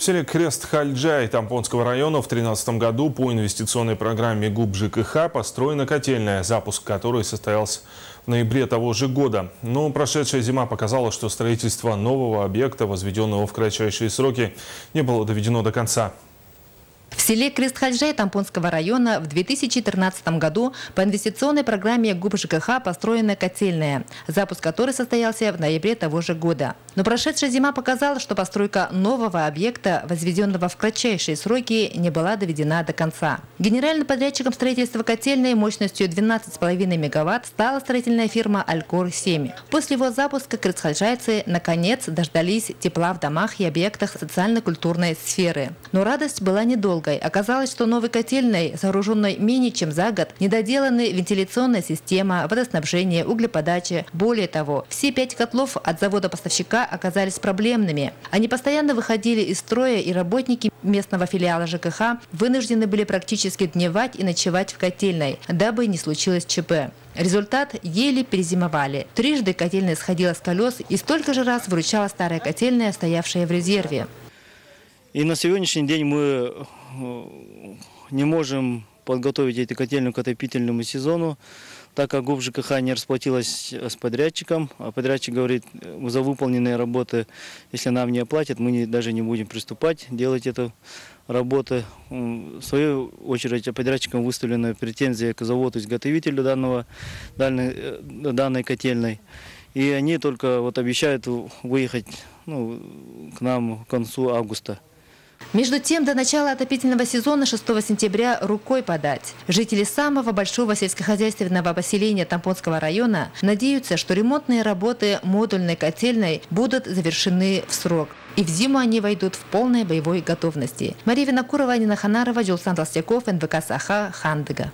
В селе Крест-Хальджай Тампонского района в 2013 году по инвестиционной программе ГУП ЖКХ построена котельная, запуск которой состоялся в ноябре того же года. Но прошедшая зима показала, что строительство нового объекта, возведенного в кратчайшие сроки, не было доведено до конца. В селе Крест-Хальджай Тампонского района в 2013 году по инвестиционной программе ГУП ЖКХ построена котельная, запуск которой состоялся в ноябре того же года. Но прошедшая зима показала, что постройка нового объекта, возведенного в кратчайшие сроки, не была доведена до конца. Генеральным подрядчиком строительства котельной мощностью 12,5 мегаватт стала строительная фирма «Алькор-7». После его запуска крест-хальджайцы наконец дождались тепла в домах и объектах социально-культурной сферы. Но радость была недолгой. Оказалось, что новой котельной, сооруженной менее чем за год, недоделаны вентиляционная система, водоснабжение, углеподача. Более того, все 5 котлов от завода-поставщика оказались проблемными. Они постоянно выходили из строя, и работники местного филиала ЖКХ вынуждены были практически дневать и ночевать в котельной, дабы не случилось ЧП. Результат – еле перезимовали. Трижды котельная сходила с колес, и столько же раз выручала старая котельная, стоявшая в резерве. И на сегодняшний день мы не можем подготовить эту котельную к отопительному сезону, так как ГУП ЖКХ не расплатилась с подрядчиком. А подрядчик говорит, за выполненные работы, если нам не оплатят, мы даже не будем приступать делать эту работу. В свою очередь, подрядчикам выставлена претензия к заводу-изготовителю данной котельной. И они только обещают выехать к нам к концу августа. Между тем, до начала отопительного сезона 6 сентября рукой подать. Жители самого большого сельскохозяйственного поселения Тампонского района надеются, что ремонтные работы модульной котельной будут завершены в срок. И в зиму они войдут в полной боевой готовности. Мария Винокурова, Нина Ханарова, Джулсан Толстяков, НВК Саха, Хандыга.